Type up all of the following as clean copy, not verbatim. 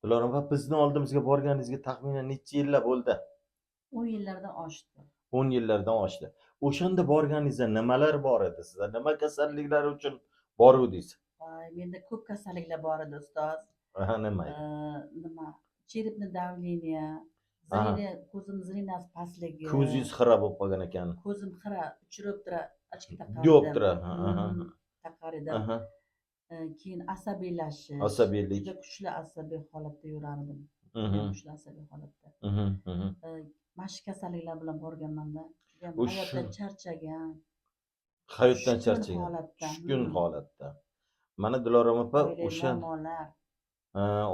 Dilorom opa, bizni oldimizga borganingizga taxminan necha yillar bo'ldi? 10 yillardan oshdi. 10 yillardan oshdi. O'shanda borganingizda nimalar bor edi sizda? Nima kasalliklar uchun boruvdingiz? Voy, menda ko'p kasalliklar bor edi ustoz. Aha, nima edi? Nima? Cherepni давление, Aha, ko'zim zrinasi pastligi, ko'zingiz xira bo'lib qolgan ekan. ko'zim xira uchirib turib, ochki taqar Yo'q edim. tura. Aha, Taqar edim. aha. Keyin asabiylashish. Asabiylik. Juda kuchli asabiy holatda yurardim. Mhm, Kuchli asabiy holatda. mhm, mhm. Mana shu kasalliklar bilan borganman-da. Judayam O'sha- hayotdan charchagan. Hayotdan tushkun charchagan. holatda. Tushkun holatda. Mana Dilorom opa, Oilaviy o'sha muammolar.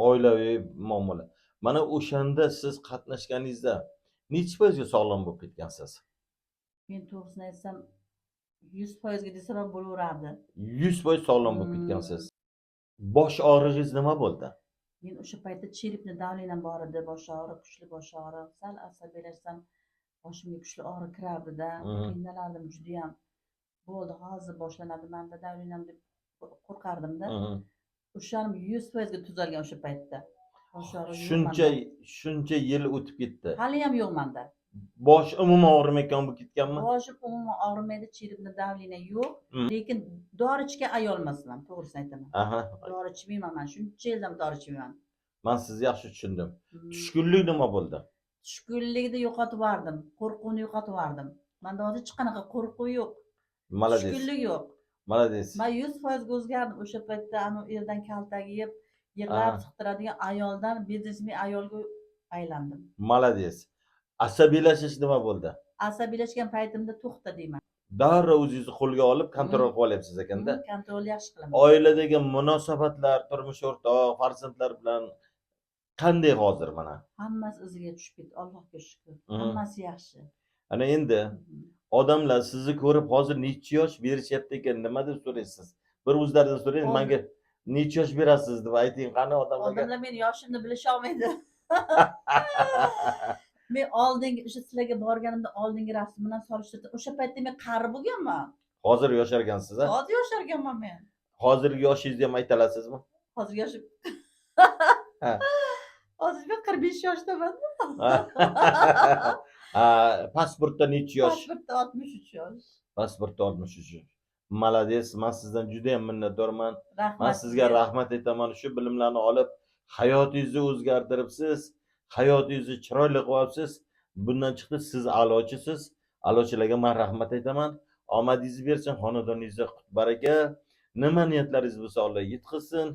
oilaviy muammolar. Mana o'shanda siz qatnashganingizda necha foizga sog'lom bo'lib ketgansiz? Men to'g'risini aytsam 100% ga desam ham bo'laverardi. 100% sog'lom bo'lib ketgansiz. Bosh og'rig'ingiz nima bo'ldi? Men o'sha paytda cherepni давлением bor edi, bosh og'riq, kuchli bosh og'riq. Sal asabiylashsam boshimga kuchli og'riq kirardi-da. Qiynalardim judayam. Bo'ldi, hozir boshlanadi menda давлением deb qo'rqardim-da. O'shanim 100% ga tuzalgan o'sha paytda. Bosh og'rig'i yo'q menda. Shuncha yil o'tib ketdi. Haliyam yo'q menda. Bosh umuman og'rimayotgan bo'lib ketganmi? Boshim umuman og'rimaydi, cherepni давление yo'q, lekin dori ichgan ayolmasman, to'g'risini aytaman. Aha. Dori ichmayman men, shuncha yildan dori ichmayman. Men sizni yaxshi tushundim. Tushkunlik nima bo'ldi? Tushkunlikni yo'qotib yubordim, qo'rquvni yo'qotib yubordim. Menda hozir hech qanaqa qo'rquv yo'q. Malades. Tushkunlik yo'q. Malades. Men 100% ga o'zgardim. O'sha paytda anu erdan kaltak yeb, yig'lab siqtiradigan ayoldan biznesmen ayolga aylandim. Malades. Asabiylashish nima bo'ldi? Asabiylashgan paytimda to'xta deyman. Darrov o'zingizni qo'lga olib kontrol qilib olyapsiz ekanda. Kontrol yaxshi qilaman. Oiladagi munosabatlar, turmush o'rtoq, farzandlar bilan qanday hozir mana? Hammasi iziga tushib ketdi, Allohga shukr. Hammasi yaxshi. Ana endi odamlar sizni ko'rib hozir necha yosh berishyapti ekan, nima deb so'raysiz? Bir o'zlaridan so'rang, menga necha yosh berasiz deb ayting, qani odamlarga. Odamlar meni yoshimni bilisha olmaydi. Men oldingi o'sha sizlarga borganimda oldingi rasmimdan solishtirdim. O'sha paytda men qari bo'lganman. Hozir yoshargansiz, a? Hozir yosharganman men. Hozirgi yoshingizni ham ayta olasizmi? Hozir yoshim. Hozir men 45 yoshdaman. Pasportda necha yosh? Pasportda 63 yosh. Pasportda 63 yosh. Malades, men sizdan juda ham minnatdorman. Men sizga rahmat aytaman. Shu bilimlarni olib, hayotingizni o'zgartiribsiz, hayotingizni chiroyli qilyapsiz. Bundan chiqdi siz a'lochisiz. A'lochilarga men rahmat aytaman. Omadingizni bersin, xonadoningizda qut baraka. Nima niyatlaringiz bo'lsa Alloh yetkazsin.